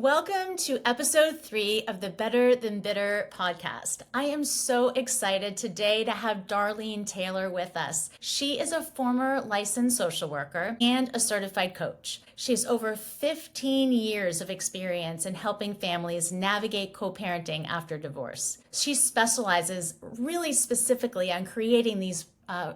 Welcome to episode 3 of the Better Than Bitter podcast. I am so excited today to have Darlene Taylor with us. She is a former licensed social worker and a certified coach. She has over 15 years of experience in helping families navigate co-parenting after divorce. She specializes really specifically on creating these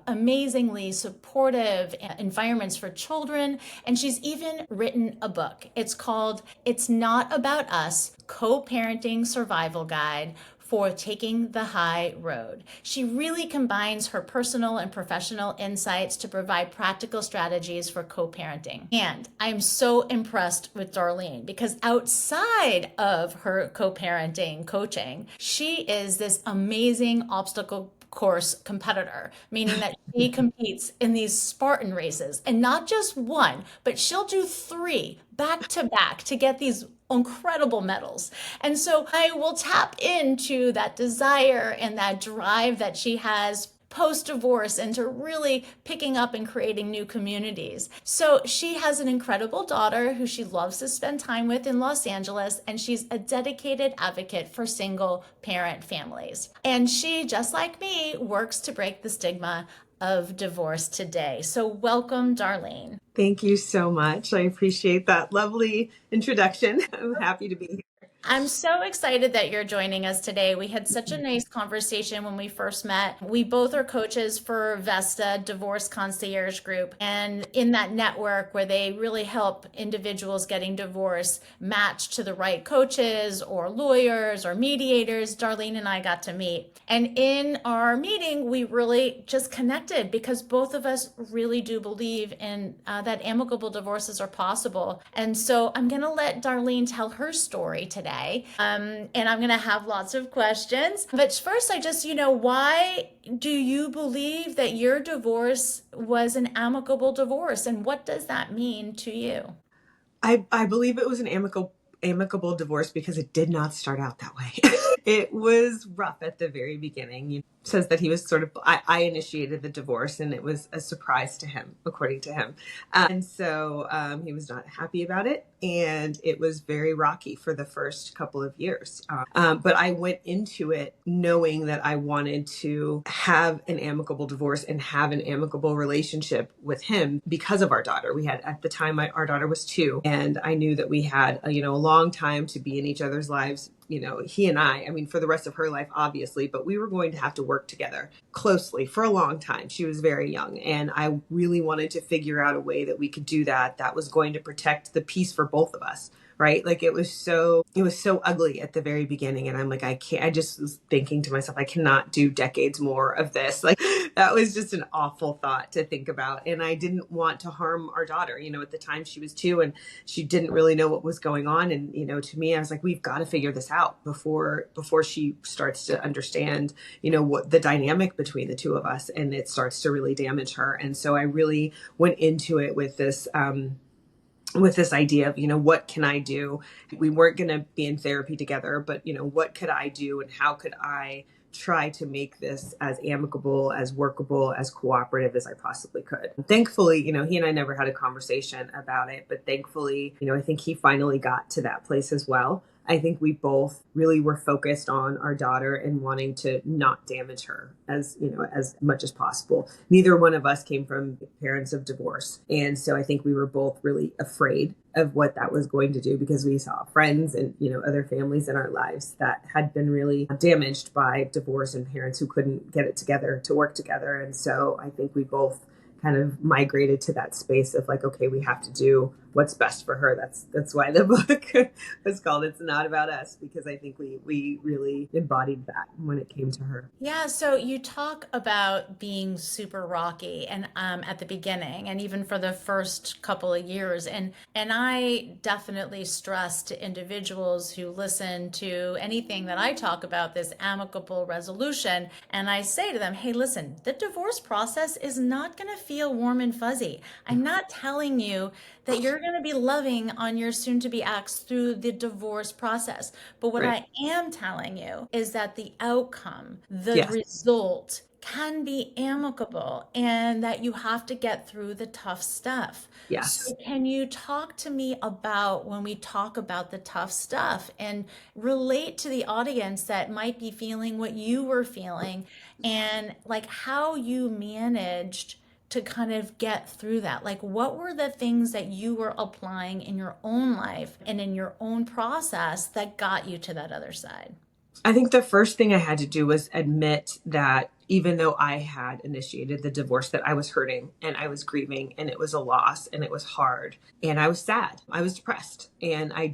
amazingly supportive environments for children. And she's even written a book. It's called It's Not About Us, Co-Parenting Survival Guide for Taking the High Road. She really combines her personal and professional insights to provide practical strategies for co-parenting. And I'm so impressed with Darlene because outside of her co-parenting coaching, she is this amazing obstacle course competitor, meaning that she competes in these Spartan races, and not just one, but she'll do 3 back to back to get these incredible medals. And so I will tap into that desire and that drive that she has post-divorce into really picking up and creating new communities. So she has an incredible daughter who she loves to spend time with in Los Angeles, and she's a dedicated advocate for single parent families. And she, just like me, works to break the stigma of divorce today. So welcome, Darlene. Thank you so much. I appreciate that lovely introduction. I'm happy to be here. I'm so excited that you're joining us today. We had such a nice conversation when we first met. We both are coaches for Vesta Divorce Concierge Group. And in that network where they really help individuals getting divorced match to the right coaches or lawyers or mediators, Darlene and I got to meet. And in our meeting, we really just connected because both of us really do believe in that amicable divorces are possible. And so I'm going to let Darlene tell her story today. And I'm going to have lots of questions. But first, why do you believe that your divorce was an amicable divorce? And what does that mean to you? I believe it was an amicable divorce because it did not start out that way. It was rough at the very beginning. He says that he was I initiated the divorce and it was a surprise to him, according to him. And so he was not happy about it. And it was very rocky for the first couple of years. But I went into it knowing that I wanted to have an amicable divorce and have an amicable relationship with him because of our daughter. We had, at the time, our daughter was 2. And I knew that we had, a long time to be in each other's lives. He and I mean, for the rest of her life, obviously, but we were going to have to work together closely for a long time. She was very young. And I really wanted to figure out a way that we could do that was going to protect the peace for both of us. Right. Like it was so ugly at the very beginning. And I'm like, I just was thinking to myself, I cannot do decades more of this. Like that was just an awful thought to think about. And I didn't want to harm our daughter. At the time she was 2 and she didn't really know what was going on. And, to me, I was like, we've got to figure this out before she starts to understand, what the dynamic between the two of us, and it starts to really damage her. And so I really went into it with this idea of, what can I do? We weren't going to be in therapy together, but, what could I do and how could I try to make this as amicable, as workable, as cooperative as I possibly could? Thankfully, he and I never had a conversation about it, but thankfully, I think he finally got to that place as well. I think we both really were focused on our daughter and wanting to not damage her as much as possible. Neither one of us came from parents of divorce. And so I think we were both really afraid of what that was going to do because we saw friends and, other families in our lives that had been really damaged by divorce and parents who couldn't get it together to work together. And so I think we both kind of migrated to that space of like, okay, we have to do what's best for her. That's why the book was called It's Not About Us, because I think we really embodied that when it came to her. Yeah, so you talk about being super rocky and at the beginning and even for the first couple of years. And I definitely stress to individuals who listen to anything that I talk about, this amicable resolution. And I say to them, hey, listen, the divorce process is not going to feel warm and fuzzy. I'm not telling you that you're going to be loving on your soon to be ex through the divorce process. But what Right. I am telling you is that the outcome, the Yes. result, can be amicable and that you have to get through the tough stuff. Yes. So, can you talk to me about when we talk about the tough stuff and relate to the audience that might be feeling what you were feeling and like how you managed to kind of get through that? Like, what were the things that you were applying in your own life and in your own process that got you to that other side? I think the first thing I had to do was admit that even though I had initiated the divorce, that I was hurting and I was grieving and it was a loss and it was hard and I was sad. I was depressed and I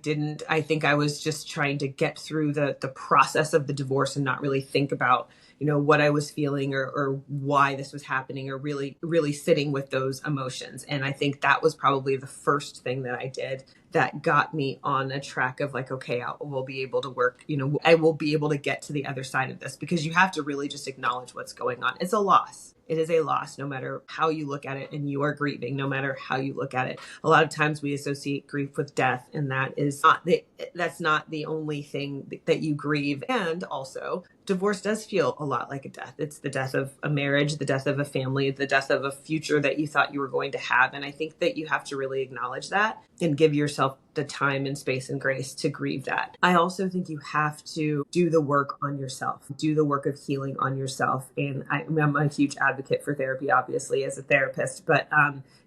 think I was just trying to get through the process of the divorce and not really think about, what I was feeling or why this was happening or really sitting with those emotions. And I think that was probably the first thing that I did that got me on a track of like, okay, we'll be able to work, I will be able to get to the other side of this, because you have to really just acknowledge what's going on. It's a loss. It is a loss, no matter how you look at it, and you are grieving, no matter how you look at it. A lot of times we associate grief with death, and that's not the only thing that you grieve. And also, divorce does feel a lot like a death. It's the death of a marriage, the death of a family, the death of a future that you thought you were going to have. And I think that you have to really acknowledge that and give yourself the time and space and grace to grieve that. I also think you have to do the work on yourself, do the work of healing on yourself. And I'm a huge advocate for therapy, obviously, as a therapist. But,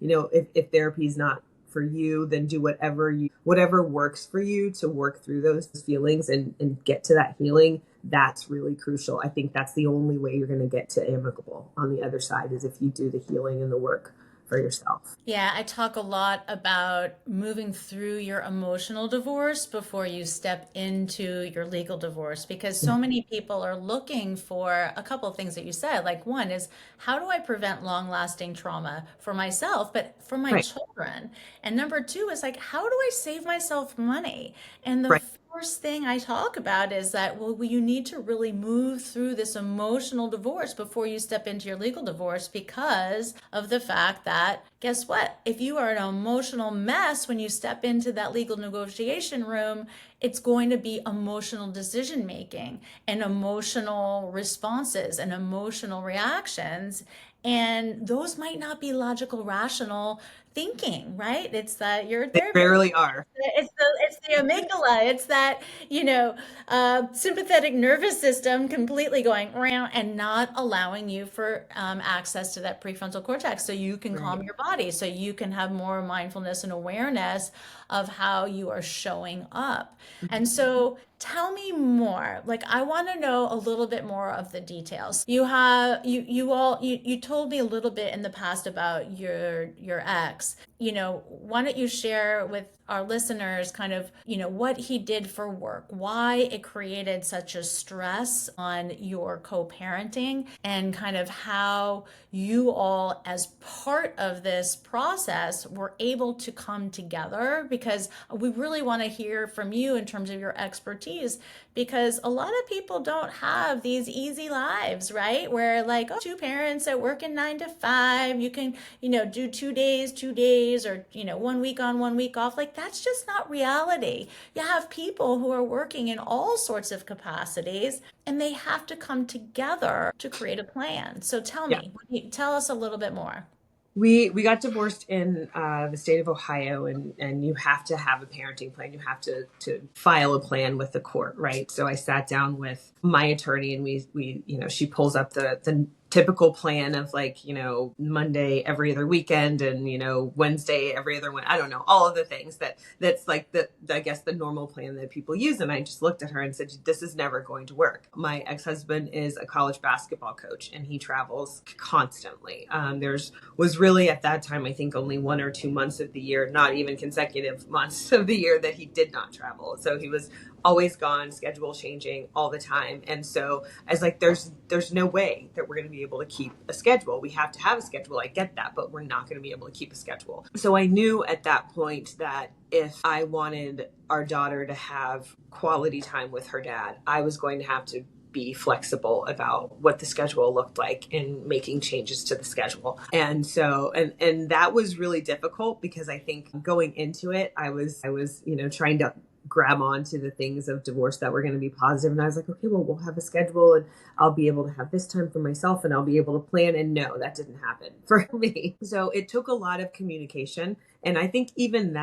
if therapy is not for you, then do whatever works for you to work through those feelings and get to that healing. That's really crucial. I think that's the only way you're going to get to amicable on the other side, is if you do the healing and the work for yourself. Yeah, I talk a lot about moving through your emotional divorce before you step into your legal divorce, because so many people are looking for a couple of things that you said. Like, one is, how do I prevent long-lasting trauma for myself, but for my Right. children? And number two is like, how do I save myself money? And the Right. first thing I talk about is that, well, you need to really move through this emotional divorce before you step into your legal divorce, because of the fact that, guess what? If you are an emotional mess when you step into that legal negotiation room, it's going to be emotional decision making and emotional responses and emotional reactions. And those might not be logical, rational thinking, right? It's that you're a They therapist. rarely are. It's the amygdala. It's that, sympathetic nervous system completely going around and not allowing you for access to that prefrontal cortex, so you can calm Right. your body, so you can have more mindfulness and awareness of how you are showing up. And so tell me more. Like, I want to know a little bit more of the details. You told me a little bit in the past about your ex. Why don't you share with our listeners kind of, what he did for work, why it created such a stress on your co-parenting, and kind of how you all, as part of this process, were able to come together, because we really want to hear from you in terms of your expertise, because a lot of people don't have these easy lives, right? Where like, oh, two parents that work in 9 to 5, you can, do 2 days, or, 1 week on, 1 week off. Like, that's just not reality. You have people who are working in all sorts of capacities, and they have to come together to create a plan. So Yeah. tell us a little bit more. We got divorced in the state of Ohio, and you have to have a parenting plan. You have to file a plan with the court, right? So I sat down with my attorney, and we she pulls up the typical plan of like, Monday every other weekend, and Wednesday every other one. I don't know, all of the things that's like I guess the normal plan that people use. And I just looked at her and said, this is never going to work. My ex-husband is a college basketball coach, and he travels constantly. There's was really at that time, I think, only 1 or 2 months of the year, not even consecutive months of the year, that he did not travel. So he was always gone, schedule changing all the time. And so I was like, there's no way that we're going to be able to keep a schedule. We have to have a schedule. I get that, but we're not going to be able to keep a schedule. So I knew at that point that if I wanted our daughter to have quality time with her dad, I was going to have to be flexible about what the schedule looked like and making changes to the schedule. And so, and that was really difficult because I think going into it, I was, trying to grab on to the things of divorce that were going to be positive. And I was like, okay, well, we'll have a schedule and I'll be able to have this time for myself and I'll be able to plan. And no, that didn't happen for me. So it took a lot of communication. And I think even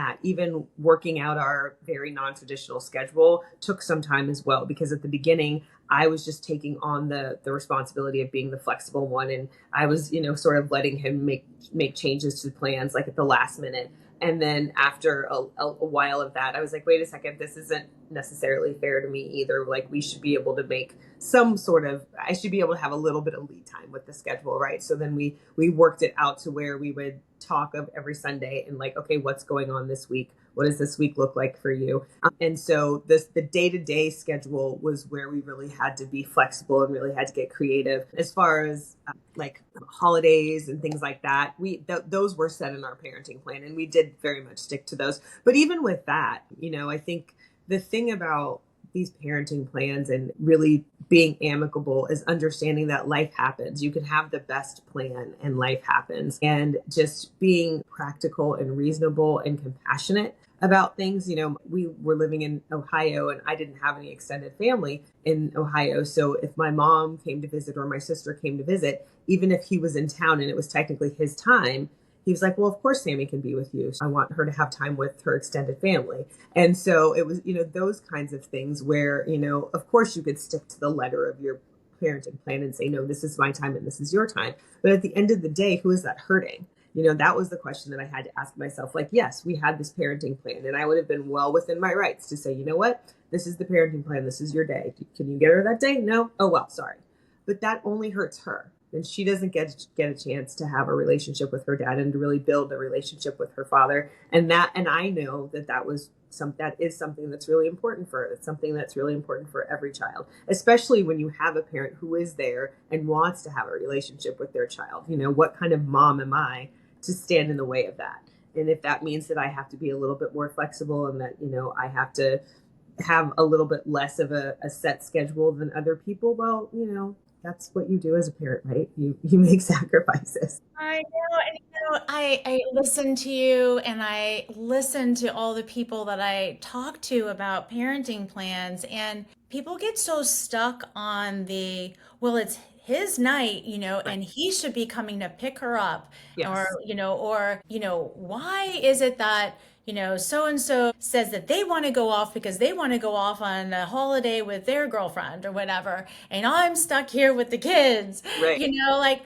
working out our very non-traditional schedule took some time as well, because at the beginning, I was just taking on the responsibility of being the flexible one. And I was, sort of letting him make changes to plans like at the last minute. And then after a while of that, I was like, wait a second, this isn't necessarily fair to me either. Like we should be able to make I should be able to have a little bit of lead time with the schedule, right? So then we worked it out to where we would talk of every Sunday and like, okay, what's going on this week? What does this week look like for you? And so the day-to-day schedule was where we really had to be flexible and really had to get creative. As far as like holidays and things like that, those were set in our parenting plan and we did very much stick to those. But even with that, I think the thing about these parenting plans and really being amicable is understanding that life happens. You can have the best plan and life happens, and just being practical and reasonable and compassionate about things. We were living in Ohio and I didn't have any extended family in Ohio. So if my mom came to visit or my sister came to visit, even if he was in town and it was technically his time, he was like, well, of course, Sammy can be with you. So I want her to have time with her extended family. And so it was, those kinds of things where, of course you could stick to the letter of your parenting plan and say, no, this is my time and this is your time. But at the end of the day, who is that hurting? That was the question that I had to ask myself. Like, yes, we had this parenting plan and I would have been well within my rights to say, you know what, this is the parenting plan. This is your day. Can you get her that day? No. Oh, well, sorry. But that only hurts her. And she doesn't get a chance to have a relationship with her dad and to really build a relationship with her father. And I know that is something that's really important for her. It's something that's really important for every child, especially when you have a parent who is there and wants to have a relationship with their child. What kind of mom am I to stand in the way of that? And if that means that I have to be a little bit more flexible and that, I have to have a little bit less of a set schedule than other people, well, that's what you do as a parent, right? You make sacrifices. I know, and I listen to you and I listen to all the people that I talk to about parenting plans, and people get so stuck on well, it's his night, Right. and he should be coming to pick her up, or, Yes. why is it that so and so says that they want to go off because they want to go off on a holiday with their girlfriend or whatever, and I'm stuck here with the kids, Right.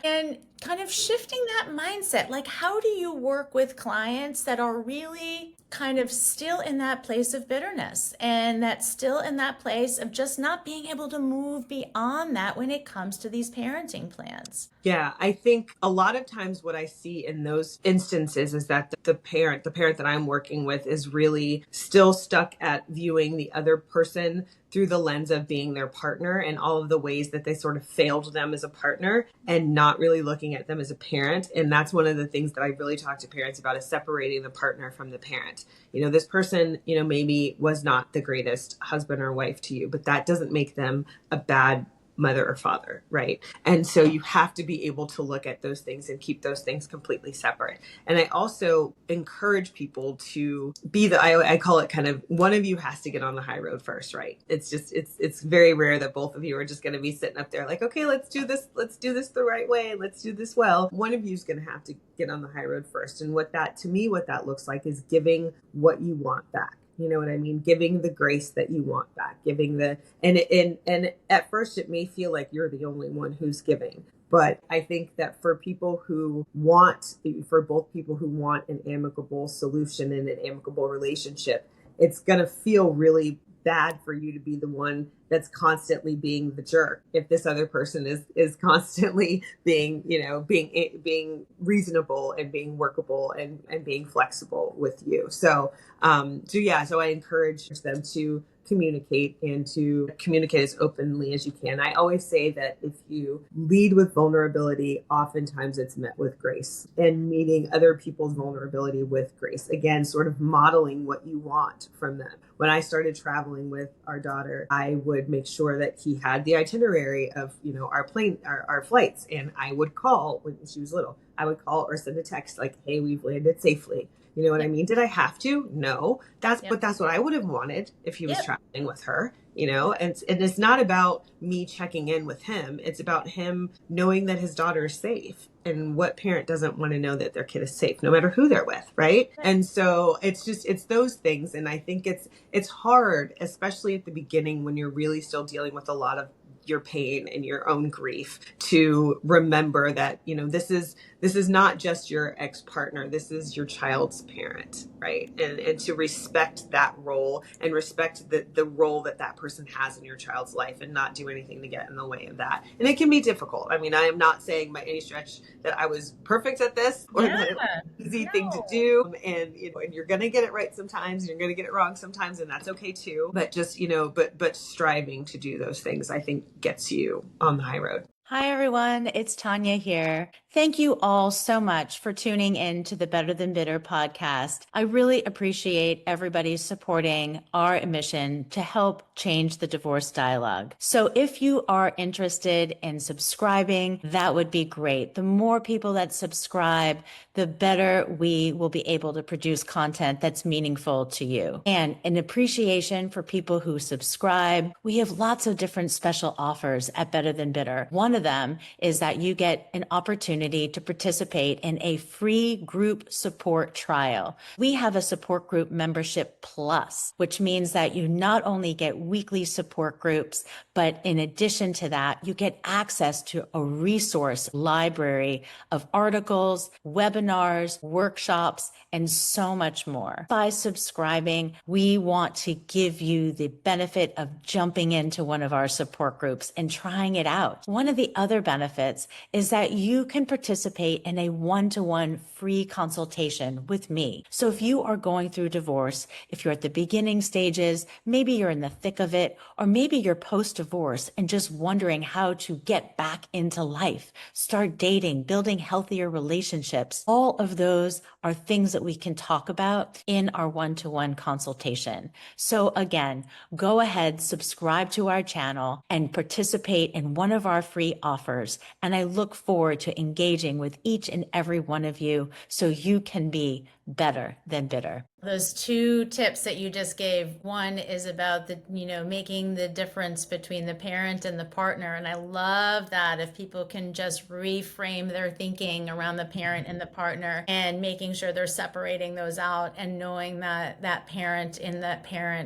and kind of shifting that mindset. Like, how do you work with clients that are really kind of still in that place of bitterness and that's still in that place of just not being able to move beyond that when it comes to these parenting plans? Yeah, I think a lot of times what I see in those instances is that the parent that I'm working with is really still stuck at viewing the other person through the lens of being their partner and all of the ways that they sort of failed them as a partner and not really looking at them as a parent. And that's one of the things that I really talk to parents about, is separating the partner from the parent. This person, maybe was not the greatest husband or wife to you, but that doesn't make them a bad mother or father, right? And so you have to be able to look at those things and keep those things completely separate. And I also encourage people to be I call it kind of, one of you has to get on the high road first, right? It's very rare that both of you are just going to be sitting up there like, okay, let's do this the right way, let's do this well. One of you is going to have to get on the high road first. And what that looks like is giving what you want back. You know what I mean? Giving the grace that you want back, and at first it may feel like you're the only one who's giving. But I think that for both people who want an amicable solution and an amicable relationship, it's going to feel really bad for you to be the one that's constantly being the jerk if this other person is constantly being reasonable and being workable and being flexible with you. So I encourage them to communicate and to communicate as openly as you can. I always say that if you lead with vulnerability, oftentimes it's met with grace, and meeting other people's vulnerability with grace. Again, sort of modeling what you want from them. When I started traveling with our daughter, I would make sure that he had the itinerary of, our flights. And I would call when she was little. I would call or send a text like, hey, we've landed safely. You know what I mean? Did I have to? No. But that's what I would have wanted if he was traveling with her, and it's not about me checking in with him. It's about him knowing that his daughter is safe. And what parent doesn't want to know that their kid is safe, no matter who they're with, right? And so it's those things. And I think it's hard, especially at the beginning when you're really still dealing with a lot of your pain and your own grief, to remember that, this is not just your ex-partner, this is your child's parent, right? And to respect that role and respect the role that person has in your child's life, and not do anything to get in the way of that. And it can be difficult. I mean, I am not saying by any stretch that I was perfect at this, or that it was an easy thing to do. And and you're gonna get it right sometimes, and you're gonna get it wrong sometimes, and that's okay too. But just but striving to do those things, I think, gets you on the high road. Hi, everyone. It's Tanya here. Thank you all so much for tuning in to the Better Than Bitter podcast. I really appreciate everybody supporting our mission to help change the divorce dialogue. So if you are interested in subscribing, that would be great. The more people that subscribe, the better we will be able to produce content that's meaningful to you. And in appreciation for people who subscribe, we have lots of different special offers at Better Than Bitter. One of them is that you get an opportunity to participate in a free group support trial. We have a support group membership plus, which means that you not only get weekly support groups, but in addition to that, you get access to a resource library of articles, webinars, workshops, and so much more. By subscribing, we want to give you the benefit of jumping into one of our support groups and trying it out. One of the other benefits is that you can participate in a one-to-one free consultation with me. So if you are going through divorce, if you're at the beginning stages, maybe you're in the thick of it, or maybe you're post-divorce and just wondering how to get back into life, start dating, building healthier relationships, all of those are things that we can talk about in our one-to-one consultation. So again, go ahead, subscribe to our channel and participate in one of our free offers. And I look forward to engaging with each and every one of you so you can be better than bitter. Those two tips that you just gave, one is about making the difference between the parent and the partner. And I love that if people can just reframe their thinking around the parent and the partner, and making sure they're separating those out, and knowing that that parent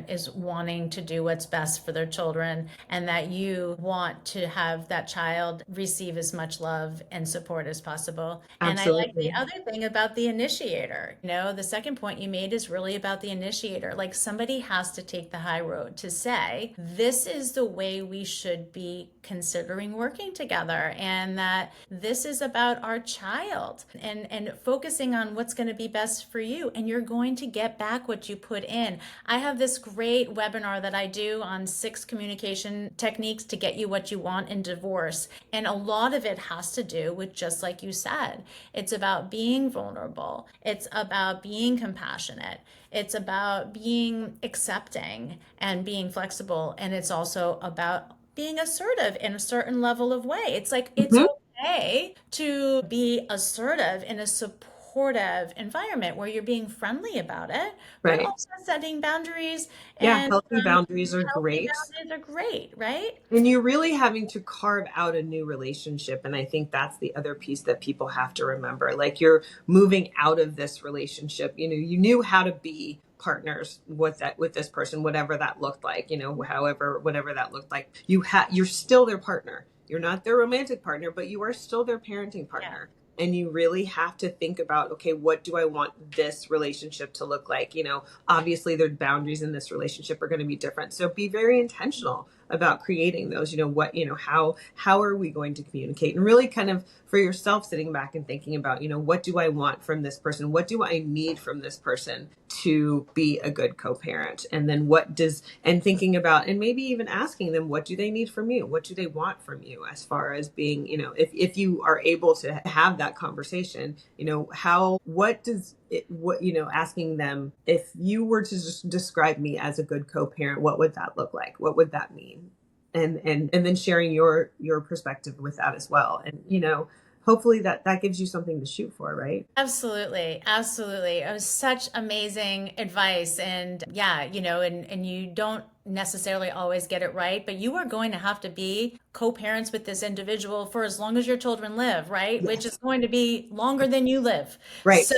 is wanting to do what's best for their children, and that you want to have that child receive as much love and support as possible. Absolutely. And I like the other thing about the initiator. The second point you made is really about the initiator. Like, somebody has to take the high road to say, this is the way we should be considering working together, and that this is about our child, and focusing on what's going to be best for you. And you're going to get back what you put in. I have this great webinar that I do on 6 communication techniques to get you what you want in divorce. And a lot of it has to do with, just like you said, it's about being vulnerable. It's about being compassionate. It's about being accepting and being flexible. And it's also about being assertive in a certain level of way. It's like, it's okay to be assertive in a supportive environment where you're being friendly about it, but Right. also setting boundaries. Yeah, And healthy boundaries are healthy great. boundaries are great, right? And you're really having to carve out a new relationship. And I think that's the other piece that people have to remember. Like, you're moving out of this relationship. You knew how to be partners with this person, whatever that looked like, whatever that looked like. You're still their partner. You're not their romantic partner, but you are still their parenting partner. Yeah. And you really have to think about, okay, what do I want this relationship to look like? Obviously their boundaries in this relationship are going to be different. So be very intentional about creating those. How are we going to communicate? And really kind of for yourself, sitting back and thinking about, what do I want from this person? What do I need from this person to be a good co-parent? And then and thinking about, and maybe even asking them, what do they need from you? What do they want from you as far as being, if you are able to have that conversation, asking them, if you were to just describe me as a good co-parent, what would that look like? What would that mean? And then sharing your perspective with that as well. And, hopefully that gives you something to shoot for, right? Absolutely. Absolutely. It was such amazing advice. And yeah, and you don't necessarily always get it right, but you are going to have to be co-parents with this individual for as long as your children live, right? Which is Yes. going to be longer than you live. Right. So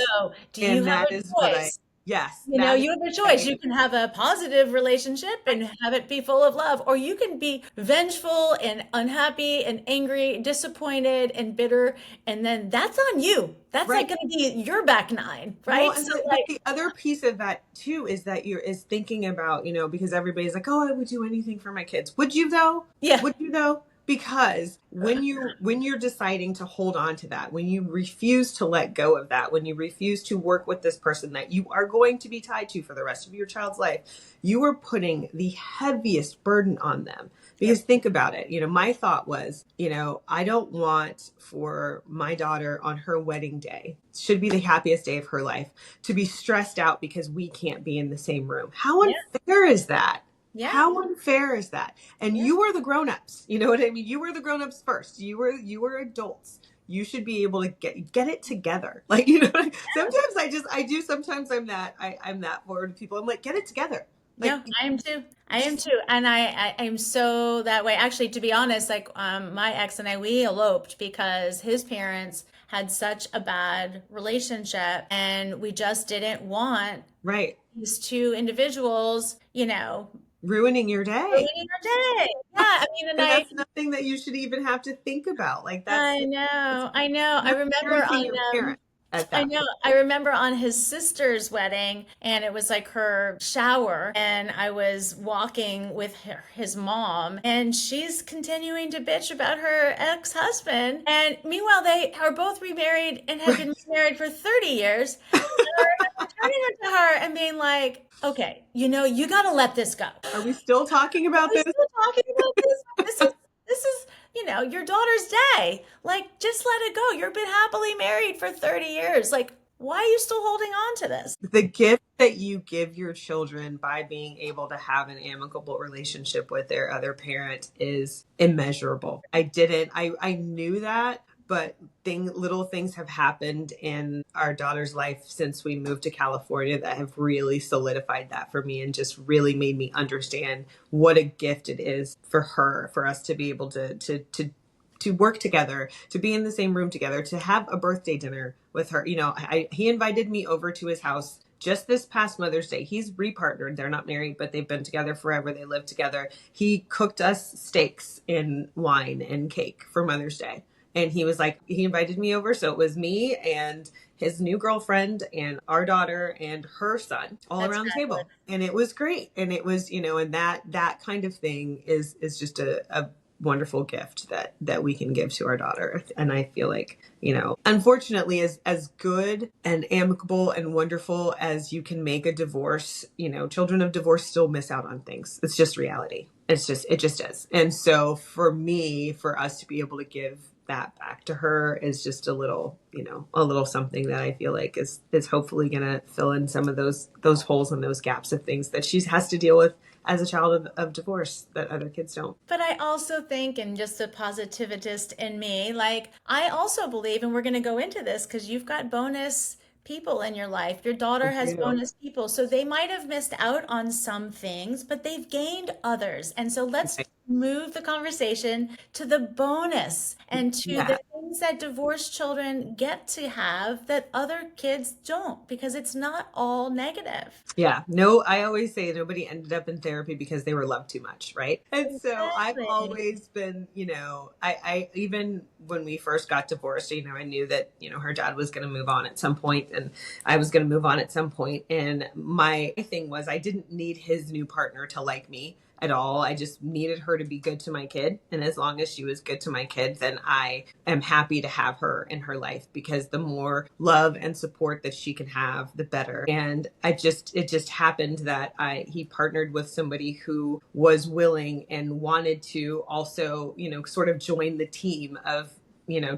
do you And have that a is what choice? yes, You know, that is you have a what choice. You can have a positive relationship right. and have it be full of love, or you can be vengeful and unhappy and angry, disappointed and bitter. And then that's on you. That's like Right. going to be your back nine, Well, right? So, but like, the other piece of that too is that is thinking about, because everybody's like, oh, I would do anything for my kids. Would you though? yeah, Would you though? Because when you're deciding to hold on to that, when you refuse to let go of that, when you refuse to work with this person that you are going to be tied to for the rest of your child's life, you are putting the heaviest burden on them. Because yep, think about it, my thought was, I don't want for my daughter on her wedding day, should be the happiest day of her life, to be stressed out because we can't be in the same room. How yeah, unfair is that? yeah, How unfair is that? And yeah, you were the grown-ups. You know what I mean? You were the grown-ups first. You were adults. You should be able to get it together. Like, sometimes sometimes I'm that forward to people. I'm like, get it together. Like, no, I am too. I am too. And I'm so that way. Actually, to be honest, like my ex and I, we eloped because his parents had such a bad relationship and we just didn't want right. these two individuals, Ruining your day. ruining our day. Yeah, I mean, and And that's nothing that you should even have to think about. Like I it's know, I know. I you're remember parenting on your parent at I that know. point. I remember on his sister's wedding, and it was like her shower, and I was walking with his mom, and she's continuing to bitch about her ex-husband. And meanwhile, they are both remarried and had been married for 30 years. And I remember turning to her and being like, okay, you got to let this go. Are we still talking Are about we this? still talking about this? This is your daughter's day. Like, just let it go. You've been happily married for 30 years. Like, why are you still holding on to this? The gift that you give your children by being able to have an amicable relationship with their other parent is immeasurable. I knew that, but little things have happened in our daughter's life since we moved to California that have really solidified that for me and just really made me understand what a gift it is for us to be able to work together, to be in the same room together, to have a birthday dinner with her. He invited me over to his house just this past Mother's Day. He's repartnered. They're not married, but they've been together forever. They live together. He cooked us steaks and wine and cake for Mother's Day. And he invited me over. So it was me and his new girlfriend and our daughter and her son all That's around the fabulous. table. And it was great. And it was, and that kind of thing is just a wonderful gift that we can give to our daughter. And I feel like, unfortunately, as good and amicable and wonderful as you can make a divorce, children of divorce still miss out on things. It's just reality. It just is. And so for us to be able to give that back to her is just a little something that I feel like is hopefully going to fill in some of those holes and those gaps of things that she has to deal with as a child of divorce that other kids don't. But I also think, and just the positivist in me, like, I also believe, and we're going to go into this because you've got bonus people in your life. Your daughter Thank has you. bonus people. So they might have missed out on some things, but they've gained others. And so let's Right. move the conversation to the bonus and to Yeah. the things that divorced children get to have that other kids don't, because it's not all negative. Yeah. No, I always say nobody ended up in therapy because they were loved too much, right? And so I've Exactly. always been, I even when we first got divorced, I knew that, her dad was going to move on at some point and I was going to move on at some point. And my thing was I didn't need his new partner to like me. at all. I just needed her to be good to my kid. And as long as she was good to my kid, then I am happy to have her in her life, because the more love and support that she can have, the better. And it just happened that he partnered with somebody who was willing and wanted to also, sort of join the team of,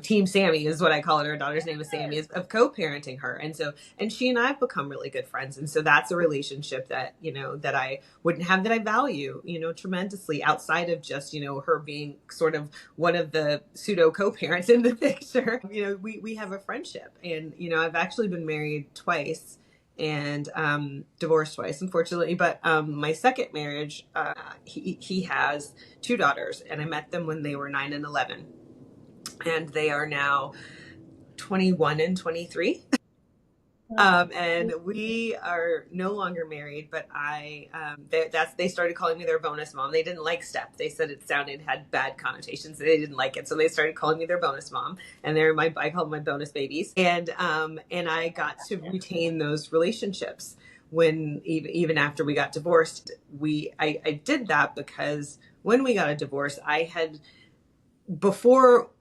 Team Sammy is what I call it. Her daughter's name is Sammy, is of co-parenting her. And she and I have become really good friends. And so that's a relationship that, that I wouldn't have, that I value, tremendously, outside of just, her being sort of one of the pseudo co-parents in the picture. We have a friendship, and, I've actually been married twice and divorced twice, unfortunately. But my second marriage, he has two daughters, and I met them when they were 9 and 11. And they are now 21 and 23. And we are no longer married, but they started calling me their bonus mom. They didn't like step. They said had bad connotations. They didn't like it. So they started calling me their bonus mom, and I call them my bonus babies. And I got to retain those relationships when, even after we got divorced. I did that because when we got a divorce,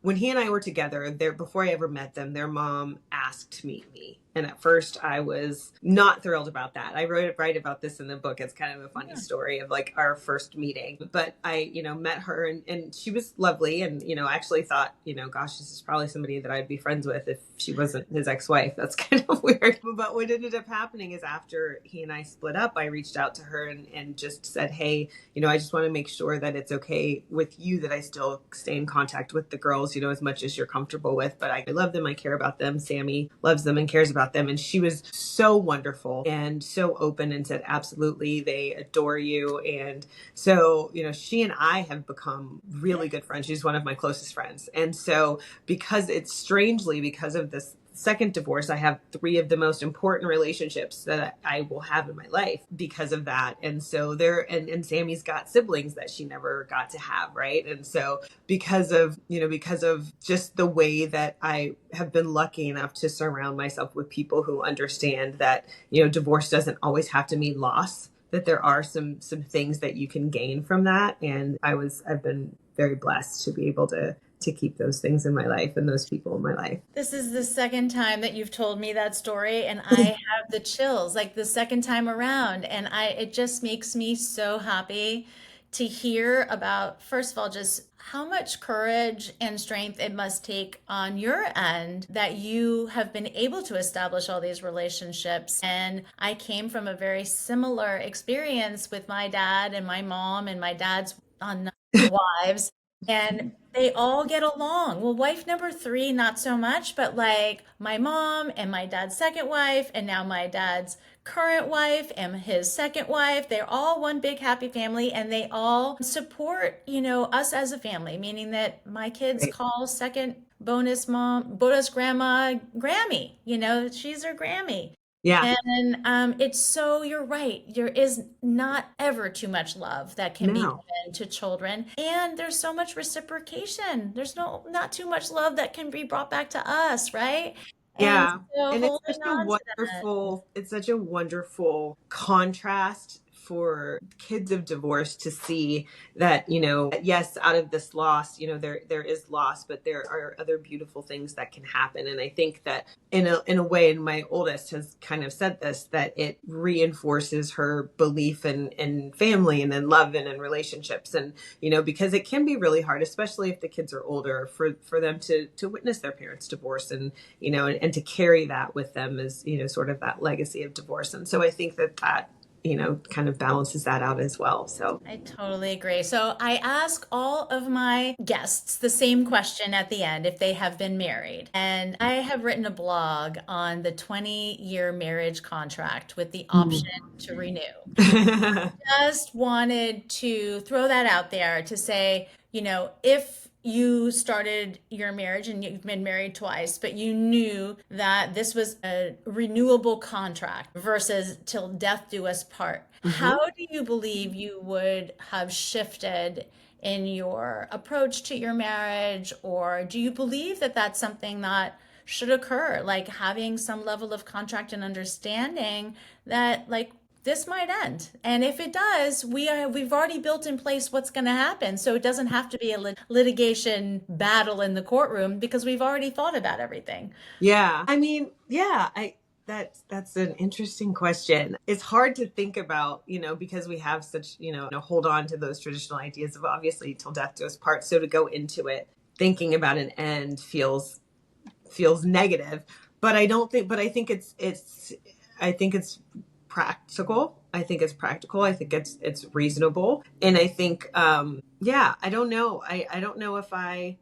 when he and I were together, before I ever met them, their mom asked to meet me. And at first I was not thrilled about that. I write about this in the book. It's kind of a funny story of like our first meeting. But I, met her, and she was lovely. And, I actually thought, gosh, this is probably somebody that I'd be friends with if she wasn't his ex-wife. That's kind of weird. But what ended up happening is, after he and I split up, I reached out to her and just said, hey, I just want to make sure that it's okay with you that I still stay in contact with the girls, as much as you're comfortable with. But I love them. I care about them. Sammy loves them and cares about them. And she was so wonderful and so open and said, absolutely, they adore you. And so, she and I have become really good friends. She's one of my closest friends. And so, because of this second divorce, I have three of the most important relationships that I will have in my life because of that. And so and Sammy's got siblings that she never got to have, right? And so because of just the way that I have been lucky enough to surround myself with people who understand that, divorce doesn't always have to mean loss, that there are some things that you can gain from that. And I've been very blessed to be able to keep those things in my life and those people in my life. This is the second time that you've told me that story, and I have the chills, like the second time around. And it just makes me so happy to hear about, first of all, just how much courage and strength it must take on your end that you have been able to establish all these relationships. And I came from a very similar experience with my dad and my mom and my dad's on wives, and they all get along. Well, wife number three, not so much, but like my mom and my dad's second wife, and now my dad's current wife and his second wife, they're all one big happy family, and they all support, us as a family, meaning that my kids call second bonus grandma Grammy, she's her Grammy. Yeah. And it's so, you're right. There is not ever too much love that can be No. given to children. And there's so much reciprocation. There's not too much love that can be brought back to us, right? And Yeah. so And holding on to that. it's such a wonderful contrast for kids of divorce to see that, yes, out of this loss, there is loss, but there are other beautiful things that can happen. And I think that in a way, and my oldest has kind of said this, that it reinforces her belief in family and in love and in relationships. And, because it can be really hard, especially if the kids are older, for them to witness their parents divorce, and, and to carry that with them as, sort of that legacy of divorce. And so I think that kind of balances that out as well. So I totally agree. So I ask all of my guests the same question at the end if they have been married. And I have written a blog on the 20-year marriage contract with the option to renew. Just wanted to throw that out there to say, if you started your marriage and you've been married twice, but you knew that this was a renewable contract versus till death do us part, how do you believe you would have shifted in your approach to your marriage? Or do you believe that that's something that should occur, like having some level of contract and understanding that, like, this might end. And if it does, we've already built in place what's going to happen. So it doesn't have to be a litigation battle in the courtroom because we've already thought about everything. Yeah. I mean, yeah, that's an interesting question. It's hard to think about, because we have such, hold on to those traditional ideas of obviously till death do us part. So to go into it thinking about an end feels negative, but I think it's practical. I think it's practical. I think it's reasonable. And I think I don't know. I don't know if I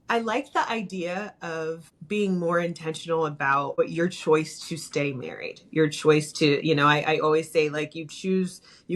like the idea of being more intentional about what your choice to stay married, your choice to, I always say, like, you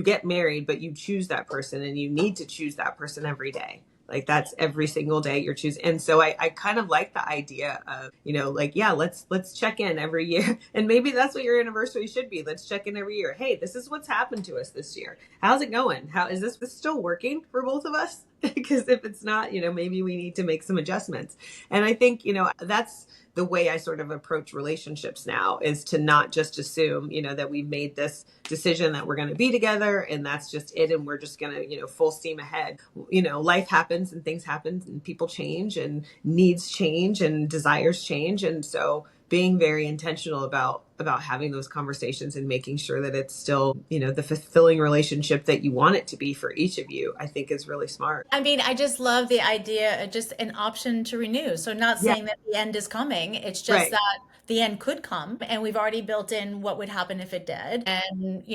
get married, but you choose that person, and you need to choose that person every day. Like, that's every single day you're choosing. And so I kind of like the idea of, like, yeah, let's check in every year. And maybe that's what your anniversary should be. Let's check in every year. Hey, this is what's happened to us this year. How's it going? How is this still working for both of us? Because if it's not, maybe we need to make some adjustments. And I think, that's the way I sort of approach relationships now, is to not just assume, that we've made this decision that we're going to be together and that's just it. And we're just going to, full steam ahead. Life happens and things happen and people change and needs change and desires change. And so being very intentional about having those conversations and making sure that it's still, the fulfilling relationship that you want it to be for each of you, I think is really smart. I mean, I just love the idea of just an option to renew. So not Yeah. saying that the end is coming. It's just Right. that the end could come and we've already built in what would happen if it did. And,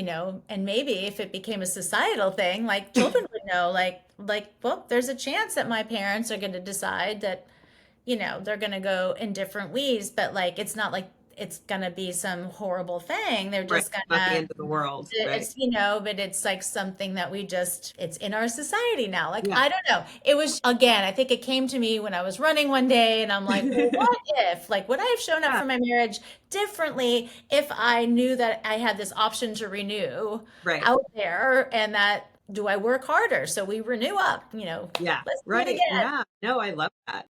and maybe if it became a societal thing, like children would know, well, there's a chance that my parents are going to decide that, they're going to go in different ways, but like, it's not like it's going to be some horrible thing. They're Right. just going Not the to, end of the world. Right. it's, but it's like something that it's in our society now. Like, Yeah. I don't know. It was, again, I think it came to me when I was running one day and I'm like, well, what if, like, would I have shown up Yeah. for my marriage differently if I knew that I had this option to renew Right. out there, and that, do I work harder? So we renew up, Yeah. let's do it Right. again. Yeah. No, I love that.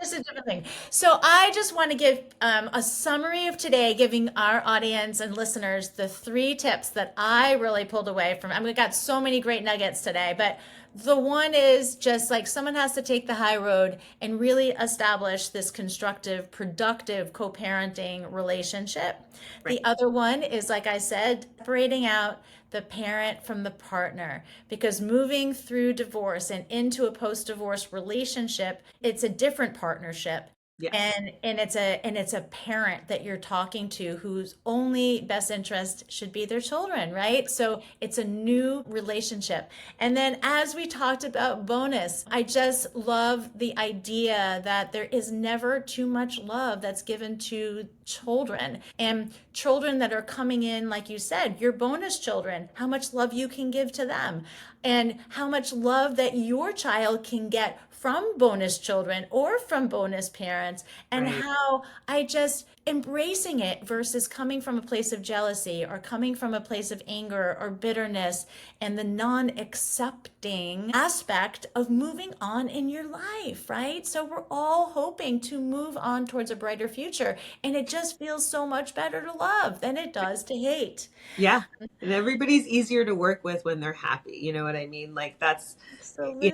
Just a different thing. So I just want to give a summary of today, giving our audience and listeners the 3 tips that I really pulled away from. I mean, we got so many great nuggets today, but the one is just like someone has to take the high road and really establish this constructive, productive co-parenting relationship. Right. The other one is, like I said, separating out the parent from the partner, because moving through divorce and into a post-divorce relationship, it's a different partnership. Yeah. And it's a parent that you're talking to whose only best interest should be their children, right? So it's a new relationship. And then, as we talked about bonus, I just love the idea that there is never too much love that's given to children, and children that are coming in, like you said, your bonus children, how much love you can give to them, and how much love that your child can get from bonus children or from bonus parents, and Right. how I just embracing it versus coming from a place of jealousy or coming from a place of anger or bitterness, and the non-accepting aspect of moving on in your life, right? So we're all hoping to move on towards a brighter future, and it just feels so much better to love than it does to hate. Yeah. And everybody's easier to work with when they're happy. You know what I mean? Like, that's, Absolutely.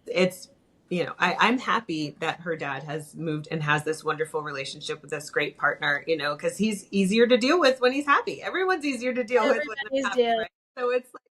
it's, I'm happy that her dad has moved and has this wonderful relationship with this great partner, because he's easier to deal with when he's happy. Everyone's easier to deal with when they're Everybody's happy, deal. right? So it's like,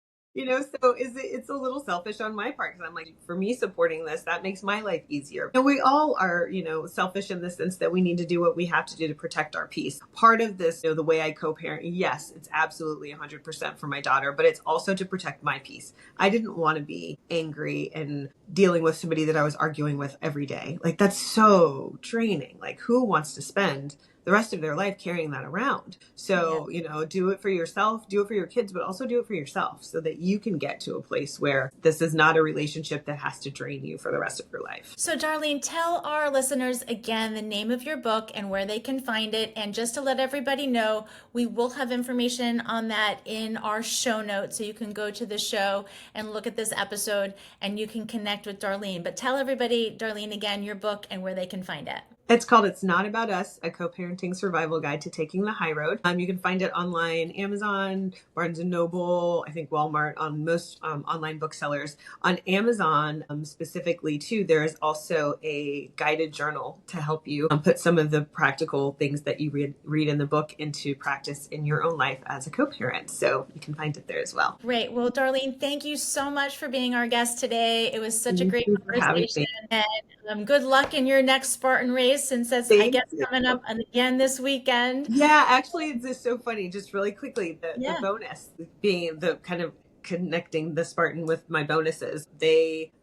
so it's a little selfish on my part, because I'm like, for me supporting this, that makes my life easier. And we all are, selfish in the sense that we need to do what we have to do to protect our peace. Part of this, the way I co-parent, yes, it's absolutely 100% for my daughter, but it's also to protect my peace. I didn't want to be angry and dealing with somebody that I was arguing with every day. Like, that's so draining. Like, who wants to spend the rest of their life carrying that around? So, do it for yourself, do it for your kids, but also do it for yourself, so that you can get to a place where this is not a relationship that has to drain you for the rest of your life. So, Darlene, tell our listeners again the name of your book and where they can find it. And just to let everybody know, we will have information on that in our show notes. So you can go to the show and look at this episode and you can connect with Darlene. But tell everybody, Darlene, again, your book and where they can find it. It's called It's Not About Us, a co-parenting survival guide to taking the high road. You can find it online, Amazon, Barnes and Noble, I think Walmart, on most online booksellers. On Amazon specifically too, there is also a guided journal to help you put some of the practical things that you read in the book into practice in your own life as a co-parent. So you can find it there as well. Great. Well, Darlene, thank you so much for being our guest today. It was such a Thank great you for having conversation. me. And good luck in your next Spartan race, since that's, I Thank guess, you. coming up again this weekend. Yeah, actually, it's just so funny. Just really quickly, the Yeah. bonus being the kind of connecting the Spartan with my bonuses.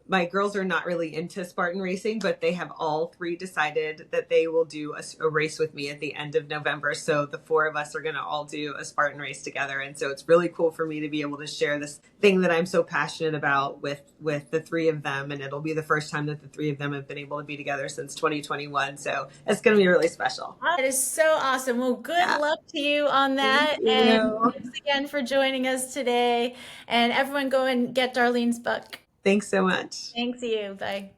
My girls are not really into Spartan racing, but they have all three decided that they will do a race with me at the end of November. So the four of us are going to all do a Spartan race together, and so it's really cool for me to be able to share this thing that I'm so passionate about with the three of them, and it'll be the first time that the three of them have been able to be together since 2021. So it's going to be really special. That is so awesome. Well, good Yeah. luck to you on Thank that. And you. thanks again for joining us today. And everyone go and get Darlene's book. Thanks so much. Thanks you. Bye.